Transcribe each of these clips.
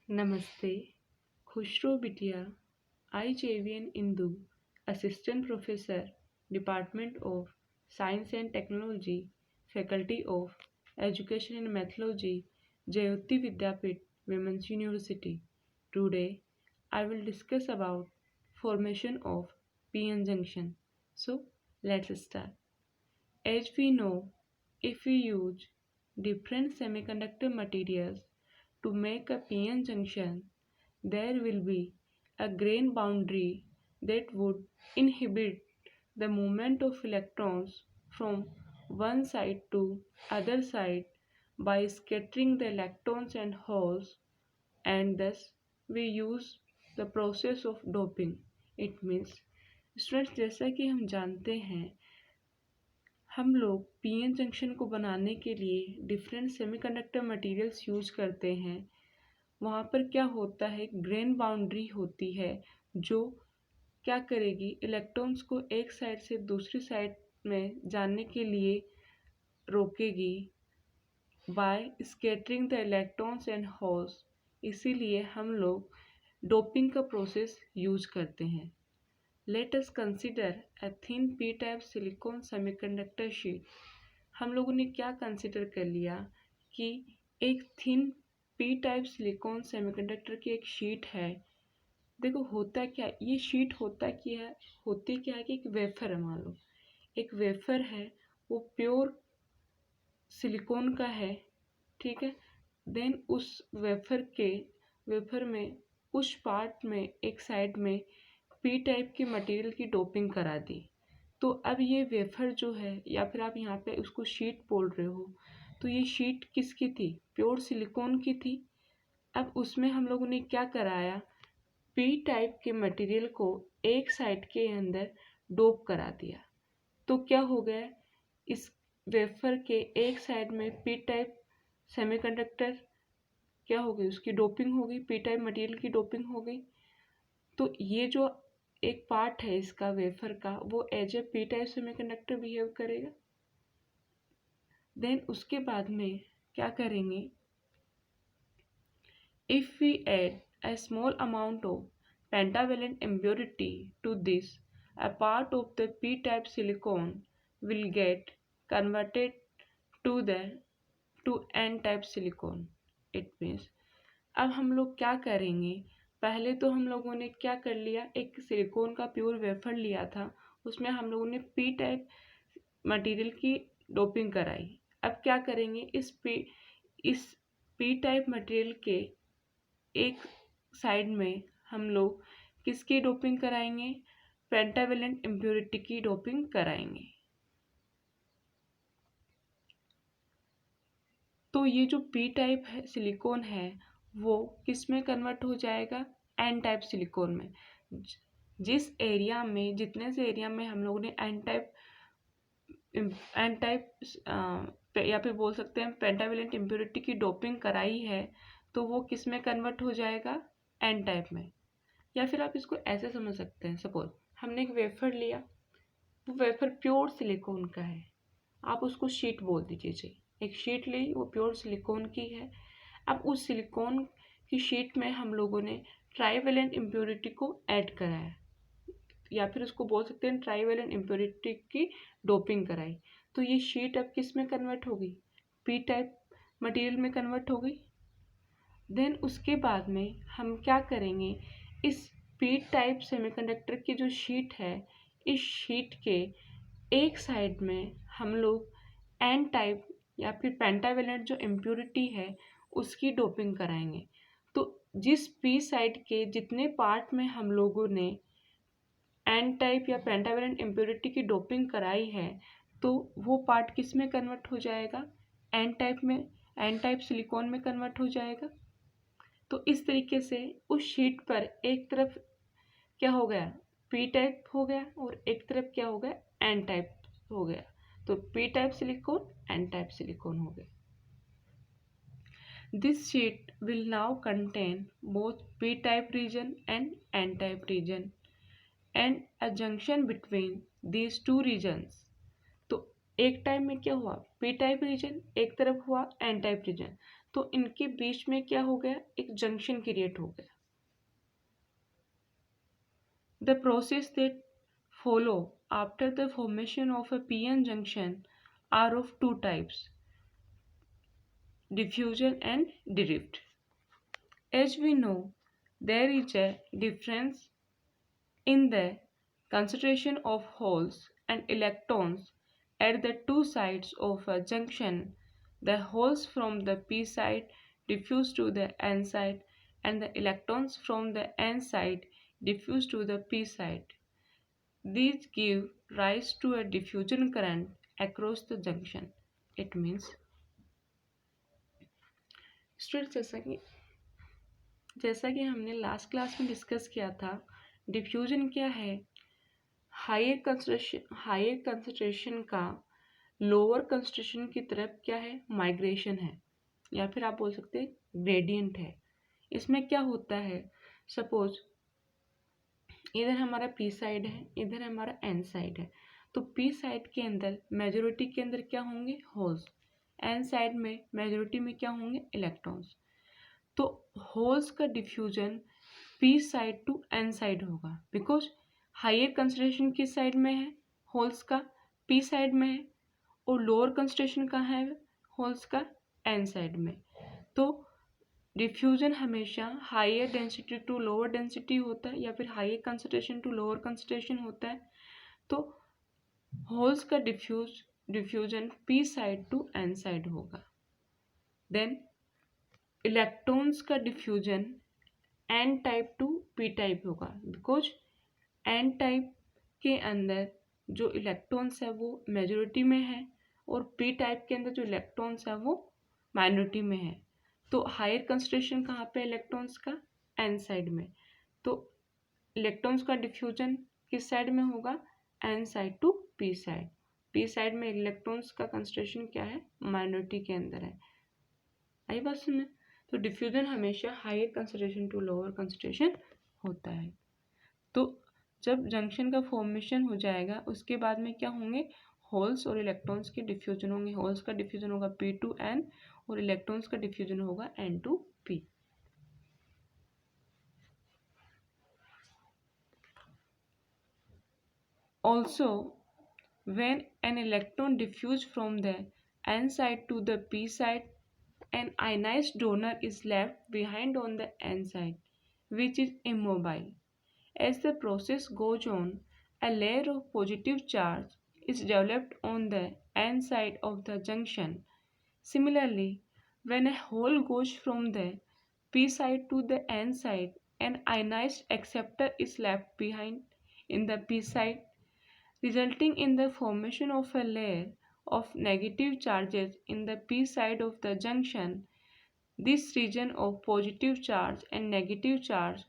नमस्ते, खुशरो बिटिया, आई जेवियन इंदू, assistant professor, department of science and technology, faculty of education and methodology, Jayoti Vidyapeeth, Women's University. Today, I will discuss about formation of p-n junction. So, let's start. As we know, if we use different semiconductor materials to make a p-n junction, there will be a grain boundary that would inhibit the movement of electrons from one side to other side by scattering the electrons and holes, and thus we use the process of doping. It means students, जैसा कि हम जानते हैं, हम लोग PN junction को बनाने के लिए डिफरेंट सेमीकंडक्टर मटेरियल्स यूज करते हैं। वहाँ पर क्या होता है, ग्रेन बाउंड्री होती है जो क्या करेगी, इलेक्ट्रॉन्स को एक साइड से दूसरी साइड में जाने के लिए रोकेगी by scattering the electrons and holes. इसीलिए हम लोग डोपिंग का प्रोसेस यूज करते हैं। Let us consider a thin P type silicon semiconductor sheet. हम लोगों ने क्या कंसिडर कर लिया कि एक thin P type silicon semiconductor की एक शीट है। देखो होता क्या, ये शीट होती क्या है कि एक वेफर है। मान लो एक वेफर है, वो प्योर सिलिकॉन का है, ठीक है। देन उस वेफर में उस पार्ट में एक साइड में पी टाइप की मटेरियल की डोपिंग करा दी। तो अब ये वेफर जो है, या फिर आप यहाँ पे उसको शीट बोल रहे हो, तो ये शीट किसकी थी? प्योर सिलिकॉन की थी। अब उसमें हम लोगों ने क्या कराया, पी टाइप के मटेरियल को एक साइड के अंदर डोप करा दिया। तो क्या हो गया, इस वेफर के एक साइड में पी टाइप सेमीकंडक्टर क्या हो गई, उसकी डोपिंग हो गई, पी टाइप मटेरियल की डोपिंग हो गई। तो ये जो एक पार्ट है इसका वेफर का, वो as a P type semiconductor behave करेगा। देन उसके बाद में क्या करेंगे, if we add a small amount of pentavalent impurity to this, a part of the p-type silicon will get converted to n-type silicon. It means अब हम लोग क्या करेंगे, पहले तो हम लोगों ने क्या कर लिया, एक सिलिकॉन का प्योर वेफर लिया था, उसमें हम लोगों ने पी टाइप मटेरियल की डोपिंग कराई। अब क्या करेंगे, इस पी टाइप मटेरियल के एक साइड में हम लोग किसकी डोपिंग कराएंगे, पेंटावेलेंट इम्प्योरिटी की डोपिंग कराएंगे। तो ये जो पी टाइप है सिलिकॉन है, वो किस में कन्वर्ट हो जाएगा, एन टाइप सिलिकॉन में। जिस एरिया में, जितने से एरिया में हम लोगों ने एन टाइप या फिर बोल सकते हैं पेंटावेलेंट इम्प्योरिटी की डोपिंग कराई है, तो वो किस में कन्वर्ट हो जाएगा, एन टाइप में। या फिर आप इसको ऐसे समझ सकते हैं, सपोज हमने एक वेफर लिया, वो वेफर प्योर सिलिकॉन का है, आप उसको शीट बोल दीजिए। एक शीट ली, वो प्योर सिलिकॉन की है। अब उस सिलिकॉन की शीट में हम लोगों ने ट्राईवेलेंट इम्प्योरिटी को ऐड कराया, या फिर उसको बोल सकते हैं ट्राईवेलेंट इम्प्योरिटी की डोपिंग कराई। तो ये शीट अब किस में कन्वर्ट हो गई, पी टाइप मटेरियल में कन्वर्ट हो गई। देन उसके बाद में हम क्या करेंगे, इस पी टाइप सेमीकंडक्टर की जो शीट है, इस शीट के एक साइड में हम लोग एन टाइप या फिर पेंटावेलेंट जो इम्प्योरिटी है उसकी डोपिंग कराएंगे। तो जिस पी साइड के जितने पार्ट में हम लोगों ने एन टाइप या पेंटावेलेंट इम्प्योरिटी की डोपिंग कराई है, तो वो पार्ट किस में कन्वर्ट हो जाएगा, एन टाइप में, एन टाइप सिलिकॉन में कन्वर्ट हो जाएगा। तो इस तरीके से उस शीट पर एक तरफ क्या हो गया, पी टाइप हो गया, और एक तरफ क्या हो गया, एन टाइप हो गया। तो P type silicon, N type silicon हो गया। This sheet will now contain both P type region and N type region and a junction between these two regions. तो एक टाइम में क्या हुआ, पी टाइप रीजन एक तरफ हुआ, एन टाइप रीजन। तो इनके बीच में क्या हो गया, एक जंक्शन क्रिएट हो गया। The process that follow after the formation of a p-n junction are of two types, diffusion and drift. As we know, there is a difference in the concentration of holes and electrons at the two sides of a junction. The holes from the p side diffuse to the n side and the electrons from the n side diffuse to the p side. These give rise to a diffusion current across the junction. It means student जैसा कि हमने last class में discuss किया था, diffusion क्या है, higher concentration का lower concentration की तरफ क्या है, माइग्रेशन है, या फिर आप बोल सकते हैं ग्रेडियंट है। इसमें क्या होता है, सपोज इधर हमारा पी साइड है, इधर हमारा एन साइड है, तो पी साइड के अंदर मेजॉरिटी के अंदर क्या होंगे, होल्स, एन साइड में मेजॉरिटी में क्या होंगे, इलेक्ट्रॉन्स। तो होल्स का diffusion P side to N side होगा, बिकॉज हायर कंसंट्रेशन किस साइड में है, होल्स का पी साइड में है, और लोअर कंसंट्रेशन कहाँ है, होल्स का एन साइड में। तो डिफ्यूजन हमेशा higher density to lower density होता है, या फिर higher concentration to lower concentration होता है। तो होल्स का diffusion P side to N side होगा। देन इलेक्ट्रॉन्स का diffusion N type to P type होगा, बिकॉज एन टाइप के अंदर जो इलेक्ट्रॉन्स है वो मेजॉरिटी में है, और पी टाइप के अंदर जो इलेक्ट्रॉन्स है वो माइनॉरिटी में है। तो हायर कंसंट्रेशन कहाँ पे इलेक्ट्रॉन्स का, एन साइड में। तो इलेक्ट्रॉन्स का डिफ्यूजन किस साइड में होगा, N side to P side. P side में इलेक्ट्रॉन्स का कंसंट्रेशन क्या है, माइनॉरिटी के अंदर है। आई बात सुनने, तो डिफ्यूजन हमेशा higher concentration to lower concentration होता है। तो जब जंक्शन का फॉर्मेशन हो जाएगा, उसके बाद में क्या होंगे, होल्स और इलेक्ट्रॉन्स के डिफ्यूजन होंगे। होल्स का डिफ्यूजन होगा पी टू एन, और इलेक्ट्रॉन्स का डिफ्यूजन होगा N to P. Also, when an electron diffused from the n side to the p side, an ionized donor is left behind on the n side, which is immobile. As the process goes on, a layer of positive charge is developed on the n side of the junction. Similarly, when a hole goes from the p side to the n side, an ionized acceptor is left behind in the p side, resulting in the formation of a layer of negative charges in the p side of the junction. This region of positive charge and negative charge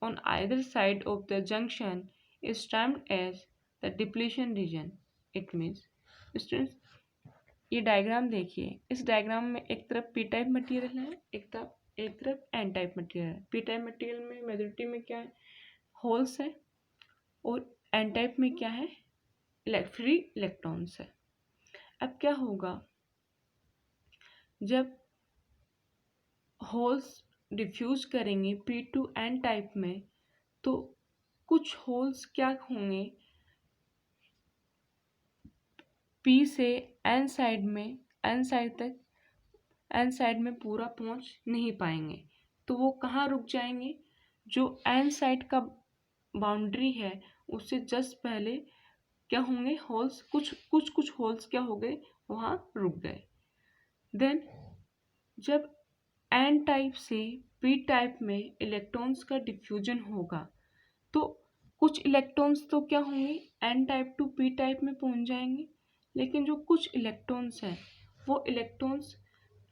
on either side of the junction is termed as the depletion region. It means, students, ये diagram देखिए, इस diagram में एक तरफ P type material है, एक तरफ N type material है। पी टाइप मटेरियल में मेजॉरिटी में क्या है, होल्स है, और एन टाइप में क्या है, फ्री इलेक्ट्रॉन्स है। अब क्या होगा, जब होल्स डिफ्यूज करेंगे पी टू एन टाइप में, तो कुछ होल्स क्या होंगे, पी से एन साइड में पूरा पहुंच नहीं पाएंगे। तो वो कहाँ रुक जाएंगे, जो एन साइड का बाउंड्री है उससे जस्ट पहले क्या होंगे, होल्स कुछ होल्स क्या हो गए, वहाँ रुक गए। देन जब एन टाइप से पी टाइप में इलेक्ट्रॉन्स का डिफ्यूजन होगा, तो कुछ इलेक्ट्रॉन्स तो क्या होंगे, N type to P type में पहुंच जाएंगे, लेकिन जो कुछ इलेक्ट्रॉन्स हैं वो इलेक्ट्रॉन्स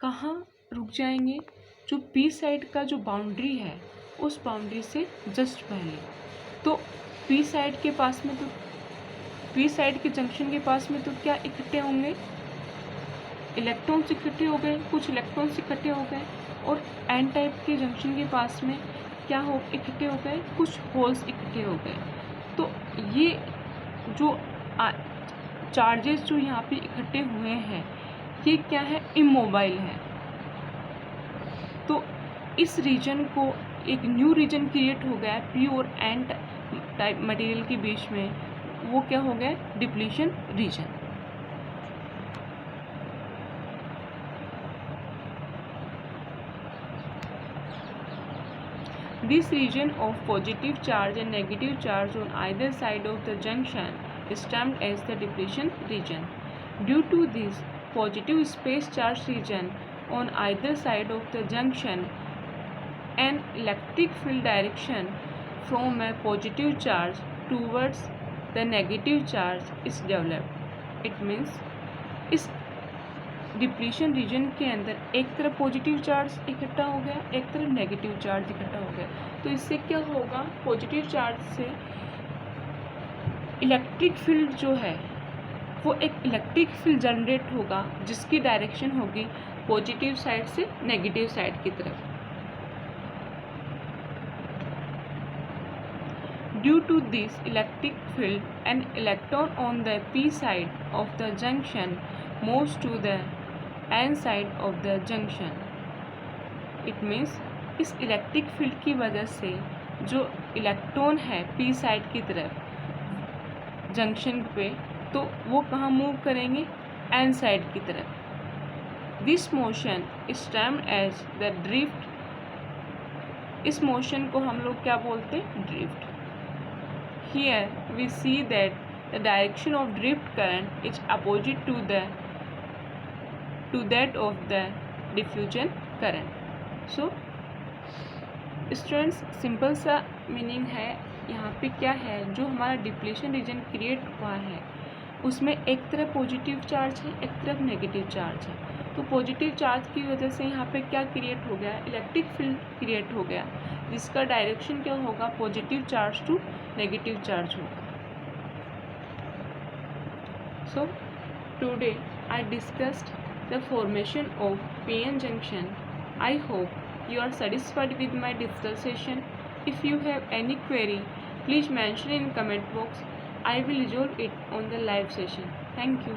कहाँ रुक जाएंगे, जो पी साइड का जो बाउंड्री है उस बाउंड्री से जस्ट पहले। तो पी साइड के पास में, तो पी साइड के जंक्शन के पास में तो क्या इकट्ठे होंगे, इलेक्ट्रॉन्स इकट्ठे हो गए, कुछ इलेक्ट्रॉन्स इकट्ठे हो गए, और एन टाइप के जंक्शन के पास में क्या हो, इकट्ठे हो गए, कुछ होल्स इकट्ठे हो गए। तो ये जो चार्जेस जो यहाँ पे इकट्ठे हुए हैं, ये क्या है, इमोबाइल है। तो इस रीजन को एक न्यू रीजन क्रिएट हो गया पी और एन टाइप मटेरियल के बीच में, वो क्या हो गया, depletion region. This region of positive charge and negative charge on either side of the junction is termed as the depletion region. Due to this positive space charge region on either side of the junction, an electric field direction from a positive charge towards the negative charge is developed. It means इस depletion region के अंदर एक तरफ positive charge इकट्ठा हो गया, एक तरफ नेगेटिव चार्ज इकट्ठा हो गया, तो इससे क्या होगा, पॉजिटिव चार्ज से इलेक्ट्रिक फील्ड जो है वो एक इलेक्ट्रिक फील्ड जनरेट होगा जिसकी डायरेक्शन होगी पॉजिटिव साइड से नेगेटिव साइड की तरफ। Due to this electric field an electron on the P side of the junction moves to the N side of the junction. It means इस electric field की वजह से जो electron है P side की तरफ जंक्शन पे, तो वो कहाँ मूव करेंगे, एन साइड की तरफ। This motion is termed as the drift. इस मोशन को हम लोग क्या बोलते हैं, drift. Here we see that the direction of drift current is opposite to that of the diffusion current. So students, simple सा मीनिंग है यहाँ पे क्या है, जो हमारा डिप्लीशन रीजन क्रिएट हुआ है उसमें एक तरफ पॉजिटिव चार्ज है, एक तरफ नेगेटिव चार्ज है। तो पॉजिटिव चार्ज की वजह से यहाँ पे क्या क्रिएट हो गया, इलेक्ट्रिक फील्ड क्रिएट हो गया जिसका डायरेक्शन क्या होगा, positive charge to negative charge होगा। So today I discussed the formation of PN junction. I hope you are satisfied with my discussion. If you have any query, please mention in comment box. I will resolve it on the live session. Thank you.